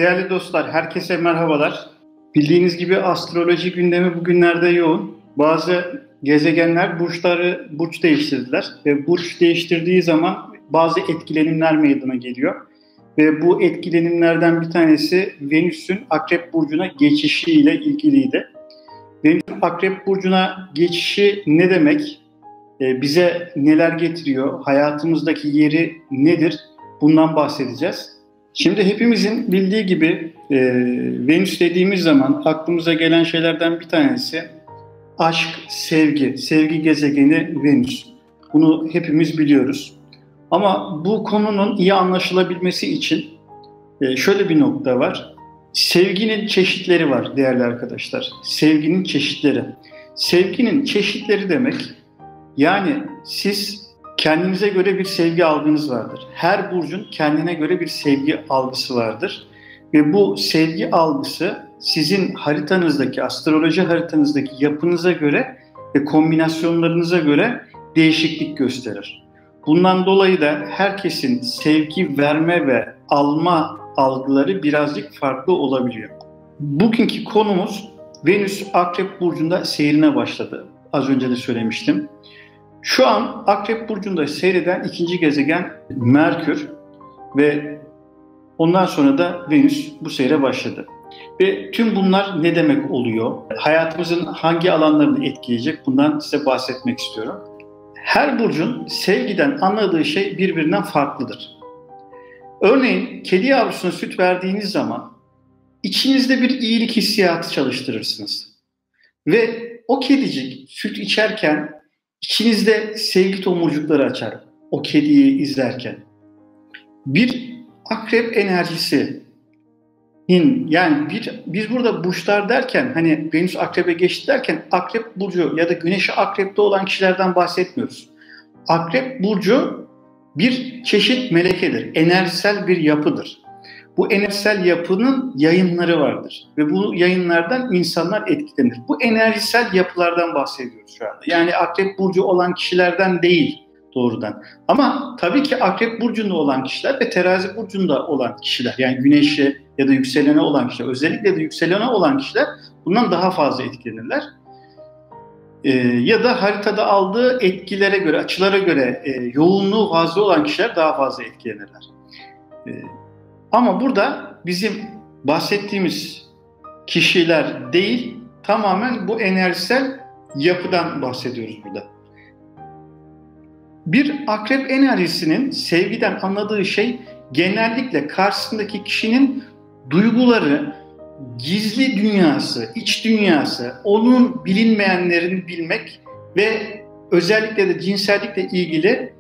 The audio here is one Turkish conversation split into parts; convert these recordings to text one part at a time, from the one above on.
Değerli dostlar, herkese merhabalar. Bildiğiniz gibi astroloji gündemi bugünlerde yoğun. Bazı gezegenler burç değiştirdiler ve burç değiştirdiği zaman bazı etkilenimler meydana geliyor. Ve bu etkilenimlerden bir tanesi Venüs'ün Akrep Burcu'na geçişiyle ilgiliydi. Venüs'ün Akrep Burcu'na geçişi ne demek? Bize neler getiriyor? Hayatımızdaki yeri nedir? Bundan bahsedeceğiz. Şimdi hepimizin bildiği gibi Venüs dediğimiz zaman aklımıza gelen şeylerden bir tanesi aşk, sevgi, sevgi gezegeni Venüs. Bunu hepimiz biliyoruz. Ama bu konunun iyi anlaşılabilmesi için şöyle bir nokta var. Sevginin çeşitleri var değerli arkadaşlar. Sevginin çeşitleri. Sevginin çeşitleri demek, yani siz kendinize göre bir sevgi algınız vardır. Her burcun kendine göre bir sevgi algısı vardır. Ve bu sevgi algısı sizin haritanızdaki, astroloji haritanızdaki yapınıza göre ve kombinasyonlarınıza göre değişiklik gösterir. Bundan dolayı da herkesin sevgi verme ve alma algıları birazcık farklı olabiliyor. Bugünkü konumuz Venüs Akrep Burcu'nda seyrine başladı. Az önce de söylemiştim. Şu an Akrep Burcu'nda seyreden ikinci gezegen Merkür ve ondan sonra da Venüs bu seyre başladı. Ve tüm bunlar ne demek oluyor? Hayatımızın hangi alanlarını etkileyecek? Bundan size bahsetmek istiyorum. Her burcun sevgiden anladığı şey birbirinden farklıdır. Örneğin kedi yavrusuna süt verdiğiniz zaman içinizde bir iyilik hissiyatı çalıştırırsınız. Ve o kedicik süt içerken İçinizde sevgi tomurcukları açar o kediyi izlerken. Bir akrep enerjisinin, yani biz burada burçlar derken, hani Venüs akrebe geçti derken Akrep Burcu ya da Güneşi akrepte olan kişilerden bahsetmiyoruz. Akrep Burcu bir çeşit melekedir, enerjisel bir yapıdır. Bu enerjisel yapının yayınları vardır ve bu yayınlardan insanlar etkilenir. Bu enerjisel yapılardan bahsediyoruz şu anda. Yani Akrep Burcu olan kişilerden değil doğrudan. Ama tabii ki Akrep Burcu'nda olan kişiler ve Terazi Burcu'nda olan kişiler, yani Güneşi ya da yükselene olan kişiler, özellikle de yükselene olan kişiler bundan daha fazla etkilenirler. Ya da haritada aldığı etkilere göre, açılara göre yoğunluğu fazla olan kişiler daha fazla etkilenirler. Ama burada bizim bahsettiğimiz kişiler değil, tamamen bu enerjisel yapıdan bahsediyoruz burada. Bir akrep enerjisinin sevgiden anladığı şey genellikle karşısındaki kişinin duyguları, gizli dünyası, iç dünyası, onun bilinmeyenlerini bilmek ve özellikle de cinsellikle ilgili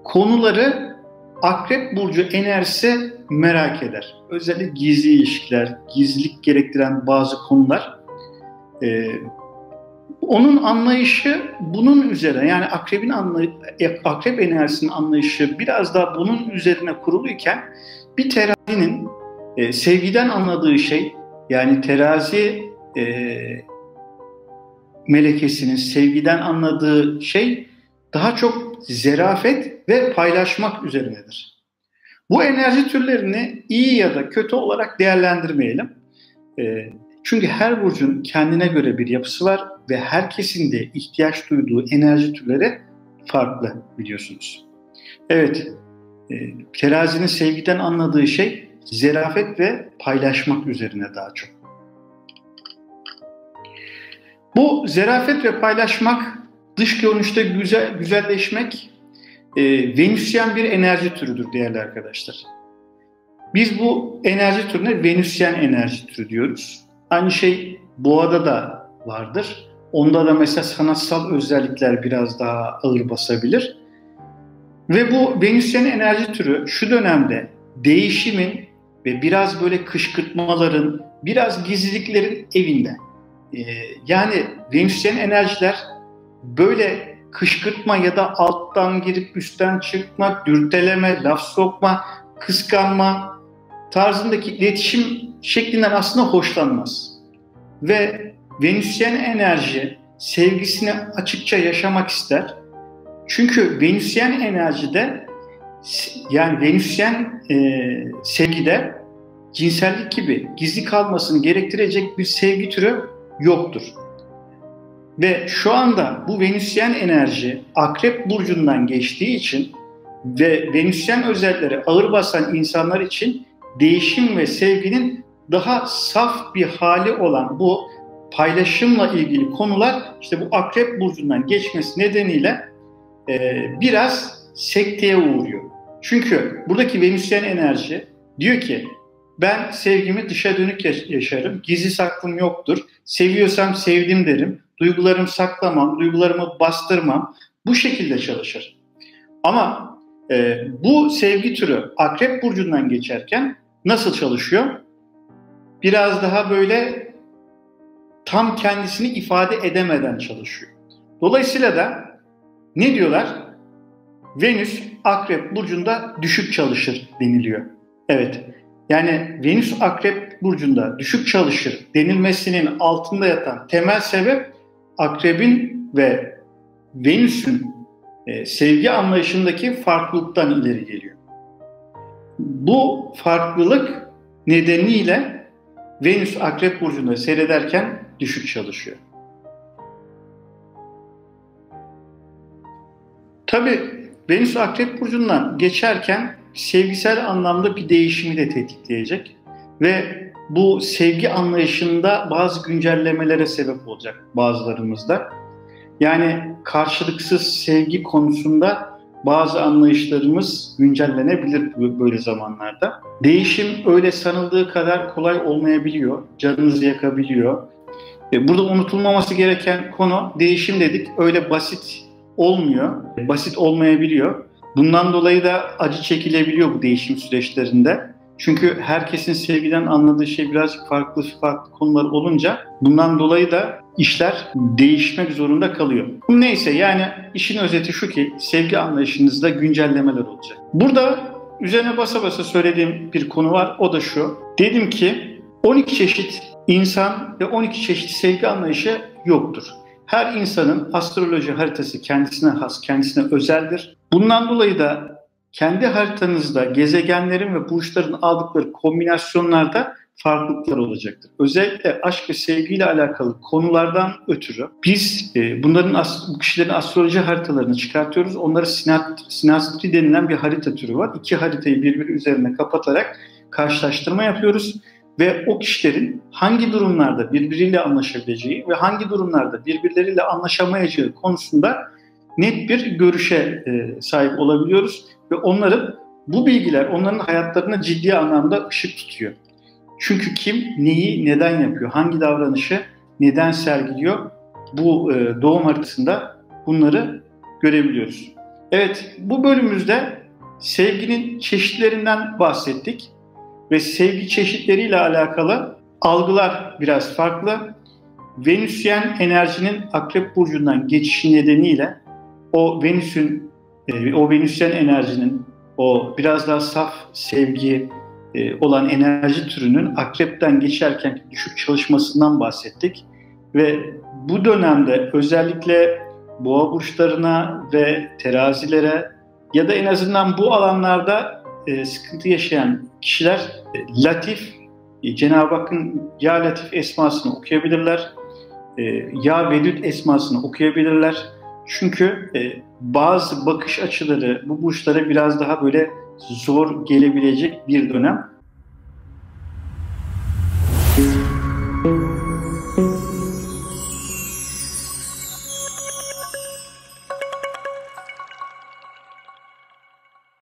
konuları Akrep Burcu enerjisi merak eder. Özellikle gizli ilişkiler, gizlilik gerektiren bazı konular. Onun anlayışı bunun üzerine, yani akrep enerjisinin anlayışı biraz daha bunun üzerine kuruluyken bir terazinin sevgiden anladığı şey, yani terazi melekesinin sevgiden anladığı şey daha çok zerafet ve paylaşmak üzerinedir. Bu enerji türlerini iyi ya da kötü olarak değerlendirmeyelim. Çünkü her burcun kendine göre bir yapısı var ve herkesin de ihtiyaç duyduğu enerji türleri farklı, biliyorsunuz. Evet, terazinin sevgiden anladığı şey zerafet ve paylaşmak üzerine daha çok. Bu zerafet ve paylaşmak, dış görünüşte güzelleşmek Venüsyen bir enerji türüdür değerli arkadaşlar. Biz bu enerji türüne Venüsyen enerji türü diyoruz. Aynı şey Boğa'da da vardır. Onda da mesela sanatsal özellikler biraz daha ağır basabilir. Ve bu Venüsyen enerji türü şu dönemde değişimin ve biraz böyle kışkırtmaların, biraz gizliliklerin evinde. Yani Venüsyen enerjiler böyle kışkırtma ya da alttan girip üstten çıkma, dürteleme, laf sokma, kıskanma tarzındaki iletişim şeklinden aslında hoşlanmaz. Ve Venüsyen enerji sevgisini açıkça yaşamak ister. Çünkü Venüsyen enerjide, yani Venüsyen sevgide cinsellik gibi gizli kalmasını gerektirecek bir sevgi türü yoktur. Ve şu anda bu Venüsyen enerji Akrep burcundan geçtiği için ve Venüsyen özellikleri ağır basan insanlar için değişim ve sevginin daha saf bir hali olan bu paylaşımla ilgili konular işte bu Akrep burcundan geçmesi nedeniyle biraz sekteye uğruyor. Çünkü buradaki Venüsyen enerji diyor ki ben sevgimi dışa dönük yaşarım, gizli saklım yoktur, seviyorsam sevdim derim, duygularımı saklamam, duygularımı bastırmam, bu şekilde çalışır. Ama bu sevgi türü Akrep burcundan geçerken nasıl çalışıyor? Biraz daha böyle tam kendisini ifade edemeden çalışıyor. Dolayısıyla da ne diyorlar? Venüs Akrep burcunda düşük çalışır deniliyor. Evet, yani Venüs Akrep burcunda düşük çalışır denilmesinin altında yatan temel sebep Akrebin ve Venüs'ün sevgi anlayışındaki farklılıktan ileri geliyor. Bu farklılık nedeniyle Venüs Akrep burcunda seyrederken düşük çalışıyor. Tabii Venüs Akrep burcundan geçerken sevgisel anlamda bir değişimi de tetikleyecek ve bu sevgi anlayışında bazı güncellemelere sebep olacak bazılarımızda. Yani karşılıksız sevgi konusunda bazı anlayışlarımız güncellenebilir böyle zamanlarda. Değişim öyle sanıldığı kadar kolay olmayabiliyor, canınızı yakabiliyor. Burada unutulmaması gereken konu, değişim dedik, öyle basit olmuyor, basit olmayabiliyor. Bundan dolayı da acı çekilebiliyor bu değişim süreçlerinde. Çünkü herkesin sevgiden anladığı şey birazcık farklı konular olunca bundan dolayı da işler değişmek zorunda kalıyor. Neyse, yani işin özeti şu ki sevgi anlayışınızda güncellemeler olacak. Burada üzerine basa basa söylediğim bir konu var, o da şu. Dedim ki 12 çeşit insan ve 12 çeşit sevgi anlayışı yoktur. Her insanın astroloji haritası kendisine has, kendisine özeldir. Bundan dolayı da kendi haritanızda gezegenlerin ve burçların aldıkları kombinasyonlarda farklılıklar olacaktır. Özellikle aşk ve sevgiyle alakalı konulardan ötürü biz bu kişilerin astroloji haritalarını çıkartıyoruz. Onlara sinastri denilen bir harita türü var. İki haritayı birbiri üzerine kapatarak karşılaştırma yapıyoruz. Ve o kişilerin hangi durumlarda birbiriyle anlaşabileceği ve hangi durumlarda birbirleriyle anlaşamayacağı konusunda net bir görüşe sahip olabiliyoruz. Ve bu bilgiler onların hayatlarına ciddi anlamda ışık tutuyor. Çünkü kim neyi neden yapıyor, hangi davranışı neden sergiliyor, bu doğum haritasında bunları görebiliyoruz. Evet, bu bölümümüzde sevginin çeşitlerinden bahsettik. Ve sevgi çeşitleriyle alakalı algılar biraz farklı. Venüsyen enerjinin Akrep burcundan geçişi nedeniyle o Venüsyen enerjinin o biraz daha saf sevgi olan enerji türünün Akrep'ten geçerken düşük çalışmasından bahsettik. Ve bu dönemde özellikle Boğa burçlarına ve terazilere ya da en azından bu alanlarda sıkıntı yaşayan kişiler Latif, Cenab-ı Hakk'ın Ya Latif esmasını okuyabilirler, Ya Vedüd esmasını okuyabilirler. Çünkü bazı bakış açıları bu burçlara biraz daha böyle zor gelebilecek bir dönem.